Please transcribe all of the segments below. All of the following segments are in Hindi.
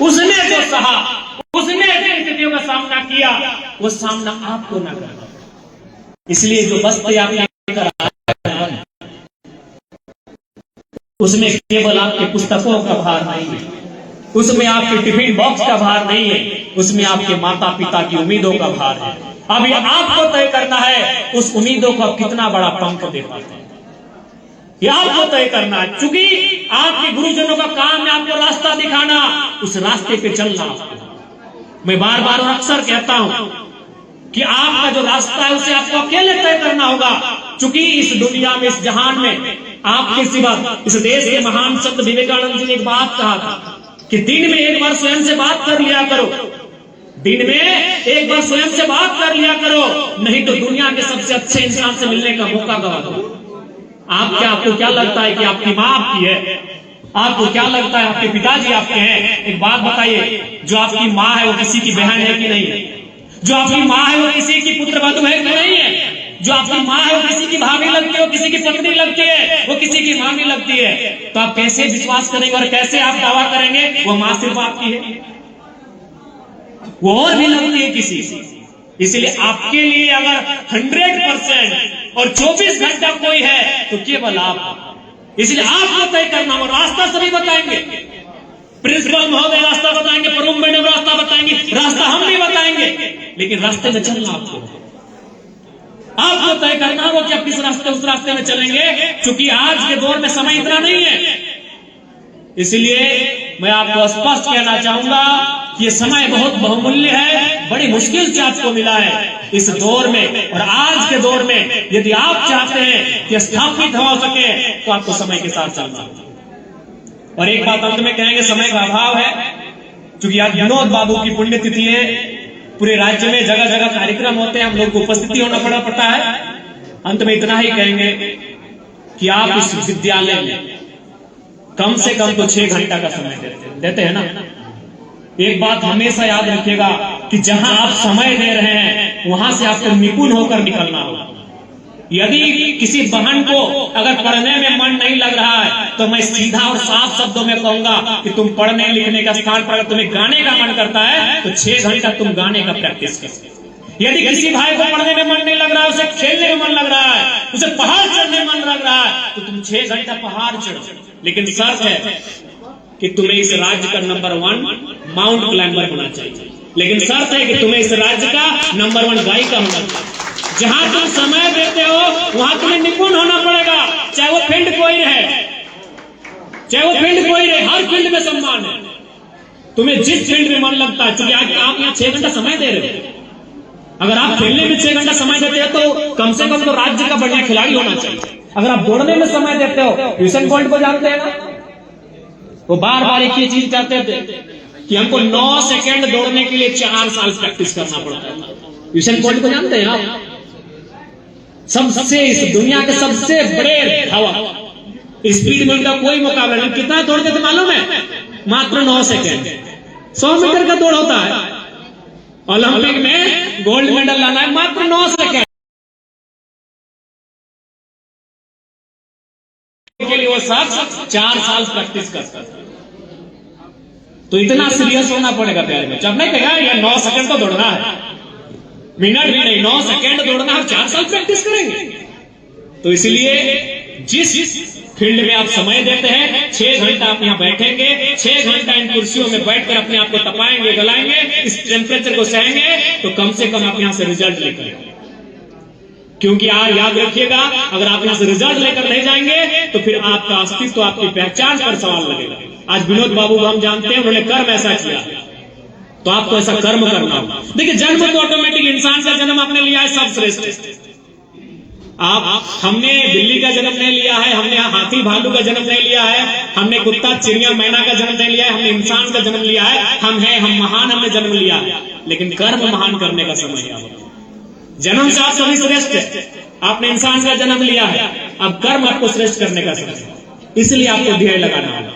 उसने जो सहा, उसने जिन स्थितियों का सामना किया, वो सामना आपको ना करना। इसलिए जो बस्ती आपने करा, उसमें केवल आपके पुस्तकों का भार नहीं है, उसमें आपके टिफिन बॉक्स का भार नहीं है, उसमें आपके माता पिता की उम्मीदों का भार है। अब ये आपको तय करना है उस उम्मीदों को कितना बड़ा पंख दे पाते हैं, ये आपको तय करना है। चूंकि आपके गुरुजनों का काम है आपको रास्ता दिखाना, उस रास्ते पे चलना। मैं बार बार और अक्सर कहता हूं कि आपका जो रास्ता है उसे आपको अकेले तय करना होगा। चूंकि इस दुनिया में, इस जहान में आपके सिवा, इस देश के महान संत विवेकानंद जी ने एक बात कहा था कि दिन में एक बार स्वयं से बात कर लिया करो, दिन में एक बार स्वयं से बात कर लिया करो, नहीं तो दुनिया के सबसे अच्छे इंसान से मिलने का मौका गवा दो। आपको क्या लगता है कि आपकी माँ आपकी है? आपको क्या लगता है आपके पिताजी आपके हैं? एक बात बताइए, जो आपकी माँ है वो किसी की बहन है कि नहीं है? जो आपकी माँ है वो किसी की पुत्र वधू है कि नहीं है? जो आपकी माँ है वो किसी की भाभी लगती है, वो किसी की पत्नी लगती है, वो किसी की मामी लगती है। तो आप कैसे विश्वास करेंगे और कैसे आप दावा करेंगे वो माँ सिर्फ आपकी है? वो और भी लगती है किसी। इसलिए आपके लिए अगर 100% और 24 घंटा कोई है तो केवल आप। इसलिए आपको तय करना हो। रास्ता सभी बताएंगे, प्रिंसिपल महोदय रास्ता बताएंगे, प्रमुख मैडम रास्ता बताएंगे, रास्ता हम भी बताएंगे, लेकिन रास्ते में चलना आपको तय करना हो कि आप किस रास्ते उस रास्ते में चलेंगे। क्योंकि आज के दौर में समय इतना नहीं है। इसलिए मैं आपको स्पष्ट कहना चाहूंगा कि ये समय बहुत बहुमूल्य है, बड़ी मुश्किल से आपको मिला है इस दौर में। और आज के दौर में यदि आप चाहते हैं कि स्थापित हो सके तो आपको समय के साथ चलना। और एक बात अंत में कहेंगे, समय का अभाव है। क्योंकि आज विनोद बाबू की पुण्यतिथि है, पूरे राज्य में जगह जगह कार्यक्रम होते हैं, हम लोग को उपस्थिति होना पड़ता है। अंत में इतना ही कहेंगे कि आप इस विद्यालय में कम से कम तो 6 घंटा का समय देते हैं ना। एक बात हमेशा याद रखिएगा कि जहां आप समय दे रहे हैं वहां से आपको निपुण होकर निकलना होगा। यदि किसी बहन को अगर पढ़ने में मन नहीं लग रहा है तो मैं सीधा और साफ शब्दों में कहूंगा कि तुम पढ़ने लिखने का स्थान पर अगर तुम्हें गाने का मन करता है तो 6 घंटा तुम गाने का प्रैक्टिस करो। यदि किसी भाई को पढ़ने में मन नहीं लग रहा है, उसे खेलने में मन लग रहा है, उसे पहाड़ चढ़ने में मन लग रहा है, तो तुम 6 घंटा पहाड़ चढ़ो। लेकिन शर्त है कि तुम्हें इस राज्य का नंबर 1 माउंट क्लाइंबर होना चाहिए। लेकिन शर्त है कि तुम्हें इस राज्य का नंबर 1 गायिका होना चाहिए। जहां तुम समय देते हो वहां तुम्हें निपुण होना पड़ेगा, चाहे वो फील्ड कोई रहे, चाहे वो फील्ड कोई रहे, हर फील्ड में सम्मान है। तुम्हें जिस फील्ड में मन लगता है, क्योंकि आज आप यहाँ 6 घंटा समय दे रहे हो। अगर आप खेलने में 6 घंटा समय देते हैं तो कम से कम तो राज्य का बढ़िया खिलाड़ी होना चाहिए। अगर आप दौड़ने में समय देते हो, यूसेन बोल्ट को जानते हैं ना, वो बार बार एक ही चीज कहते थे कि हमको 9 सेकंड दौड़ने के लिए 4 साल प्रैक्टिस करना पड़ता है। यूसेन बोल्ट को जानते हैं आप? सबसे इस दुनिया के सबसे बड़े हवा स्पीड में उनका कोई मुकाबला नहीं। कितना दौड़ते थे मालूम है? मात्र 9 सेकंड। 100 मीटर का दौड़ होता है, ओलंपिक में गोल्ड मेडल लाना है, मात्र 9 सेकंड के लिए वो शख्स 4 साल प्रैक्टिस करता था। तो इतना सीरियस होना पड़ेगा प्यारे में। जब नहीं कहा यार 9 सेकंड तो दौड़ना है, मिनट भी नहीं, 9 सेकंड दौड़ना है, 4 साल प्रैक्टिस करेंगे। तो इसलिए जिस फील्ड में आप समय देते हैं, 6 घंटा आप यहाँ बैठेंगे, 6 घंटा इन कुर्सियों में बैठकर अपने आप को तपाएंगे, गलाएंगे, इस टेम्परेचर को सहेंगे, तो कम से कम आप यहाँ से रिजल्ट लेकर। क्योंकि आज याद रखिएगा, अगर आप यहाँ से रिजल्ट लेकर नहीं जाएंगे तो फिर आपका अस्तित्व, आपकी पहचान पर सवाल लगेगा। आज विनोद बाबू को हम जानते हैं, उन्होंने कर्म ऐसा किया, तो आपको ऐसा कर्म करना होगा। देखिए, जन्म तो ऑटोमेटिक इंसान का जन्म आपने लिया है, सब श्रेष्ठ। हमने बिल्ली का जन्म नहीं लिया है, हमने हाथी भालू का जन्म नहीं लिया है, हमने कुत्ता चिड़िया मैना का जन्म नहीं लिया है, हमने इंसान का जन्म लिया है। हम महान, हमने जन्म लिया है, लेकिन कर्म महान करने का समय है। जन्म से आप सभी श्रेष्ठ है, आपने इंसान का जन्म लिया है, अब कर्म आपको श्रेष्ठ करने का समय, इसलिए आपको ध्येय लगाना है।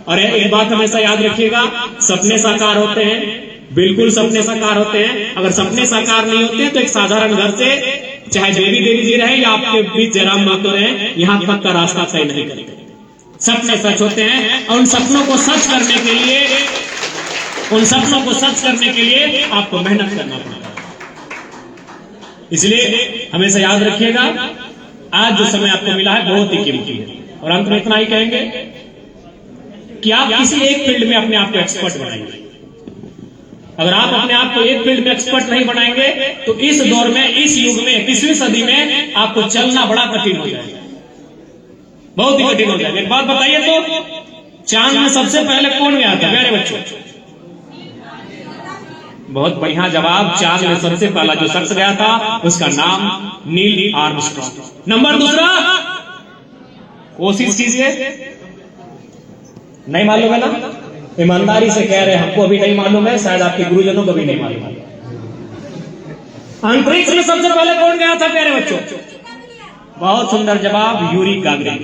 और एक बात हमेशा याद रखिएगा, सपने साकार होते हैं, बिल्कुल सपने साकार होते हैं। अगर सपने साकार नहीं होते हैं तो एक साधारण घर से, चाहे देवी जी रहे या आपके बीच जयराम महतो रहे, यहाँ तक का रास्ता तय नहीं करते। सपने सच होते हैं और उन सपनों को सच करने के लिए उन सपनों को सच करने के लिए आपको मेहनत करना पड़ता है। इसलिए हमेशा याद रखिएगा, आज जो समय आपको मिला है बहुत ही कीमती है। और अंत में इतना ही कहेंगे कि आप किसी एक फील्ड में अपने आप को एक्सपर्ट बनाइए। अगर आप अपने आप को एक फील्ड में एक्सपर्ट नहीं बनाएंगे तो इस दौर में, इस युग में, 21वीं सदी में आपको चलना बड़ा कठिन हो जाएगा, बहुत ही कठिन हो जाएगा। एक बात बताइए तो, चांद में सबसे पहले कौन गया था प्यारे बच्चों? बहुत बढ़िया जवाब। चांद में सबसे पहला जो शख्स गया था उसका नाम नील आर्मस्ट्रांग। नंबर दूसरा, कोशिश कीजिए, नहीं मालूम है ना? ईमानदारी से कह रहे हैं, हमको अभी नहीं मालूम है, शायद आपके गुरुजनों को भी नहीं मालूम है। अंतरिक्ष में सबसे पहले कौन गया था प्यारे बच्चों? बहुत सुंदर जवाब, यूरी गागरिन।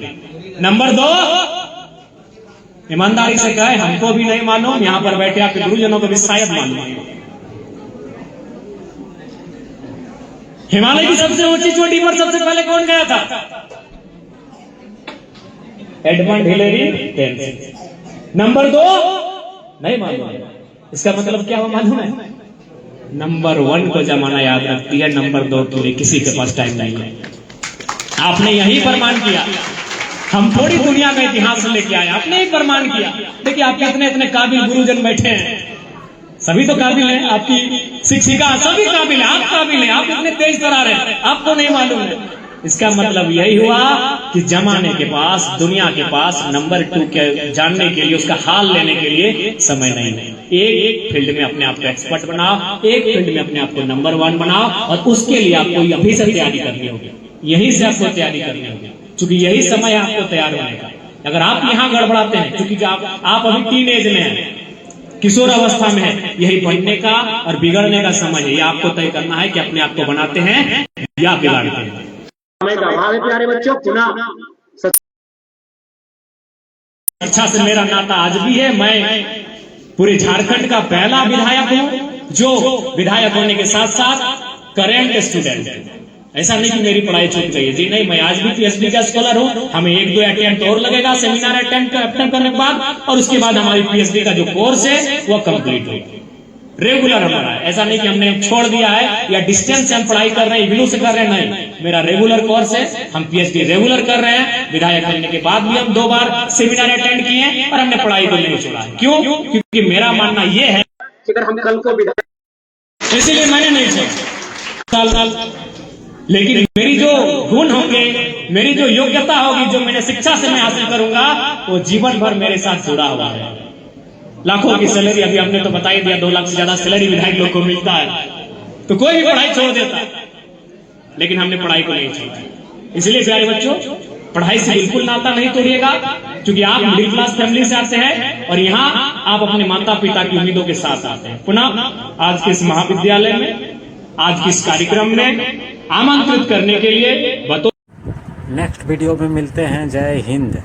नंबर 2, ईमानदारी से कहे हमको भी नहीं मालूम, यहां पर बैठे आपके गुरुजनों को भी शायद मालूम है। हिमालय की सबसे ऊंची चोटी पर सबसे पहले कौन गया था? Edmund Hillary tensing. नंबर 2 नहीं मालूम है, इसका मतलब क्या हुआ मालूम है? नंबर 1 को जमाना याद रखती है, नंबर 2 के लिए किसी के पास टाइम नहीं है। आपने यही प्रमाण किया, हम थोड़ी दुनिया में इतिहास लेके आए, आपने ही प्रमाण किया। देखिए आपके इतने इतने काबिल गुरुजन बैठे हैं, सभी तो काबिल हैं, आपकी शिक्षिका सभी काबिल है, आप काबिल हैं, आप इतने तेज तरार हैं, आपको नहीं मालूम है। इसका मतलब यही हुआ कि जमाने के पास, दुनिया के पास नंबर 2 के जानने के लिए, उसका हाल लेने के लिए समय नहीं है। एक फील्ड में अपने आप को एक्सपर्ट बनाओ, एक फील्ड में अपने आप को नंबर 1 बनाओ, और उसके लिए आपको अभी से तैयारी करनी होगी, यही से आपको तैयारी करनी होगी, क्योंकि यही समय है आपको तैयार होने का। अगर आप यहाँ गड़बड़ाते हैं, क्योंकि आप अभी टीनेज में हैं, किशोर अवस्था में है, यही बढ़ने का और बिगड़ने का समय है। ये आपको तय करना है कि अपने आप को बनाते हैं या बिगाड़ते हैं। समय का अभाव है प्यारे बच्चों। पुनः शिक्षा से मेरा नाता आज भी है। मैं पूरे झारखंड का पहला विधायक हूं जो विधायक होने के साथ साथ करेंट स्टूडेंट है। ऐसा नहीं कि मेरी पढ़ाई छूट गई है, जी नहीं, मैं आज भी पीएचडी का स्कॉलर हूं। हमें 1-2 अटेम्प्ट और लगेगा सेमिनार अटेम्प्ट करने के बाद, और उसके बाद हमारी पीएचडी का जो कोर्स है वो कंप्लीट होगा। रेगुलर हमारा है, ऐसा नहीं कि हमने छोड़ दिया है या डिस्टेंस से हम पढ़ाई कर रहे हैं, इग्नू से कर रहे हैं, नहीं, मेरा रेगुलर कोर्स है। हम पीएचडी रेगुलर कर रहे हैं। विधायक बनने के बाद भी हम 2 बार सेमिनार अटेंड किए हैं और हमने पढ़ाई को नहीं छोड़ा। क्यों? क्योंकि मेरा मानना यह है कि अगर हम कल को विधायक, इसीलिए मैंने नहीं छोड़ा। लेकिन मेरी जो गुण होंगे, मेरी जो योग्यता होगी, जो मैंने शिक्षा से मैं हासिल करूंगा, वो जीवन भर मेरे साथ जुड़ा हुआ है। लाखों की सैलरी, अभी हमने तो बता ही दिया, 2 लाख से ज्यादा सैलरी विधायक लोग को मिलता है, तो कोई भी पढ़ाई छोड़ देता है, लेकिन हमने पढ़ाई को नहीं छोड़ा। इसलिए प्यारे बच्चों, पढ़ाई से बिल्कुल नाता नहीं तोड़िएगा, क्योंकि आप मिडिल क्लास फैमिली से आते हैं और यहाँ आप अपने माता पिता की उम्मीदों के साथ आते हैं। पुनः आज के इस महाविद्यालय में, आज के इस कार्यक्रम में आमंत्रित करने के लिए नेक्स्ट वीडियो में मिलते हैं। जय हिंद।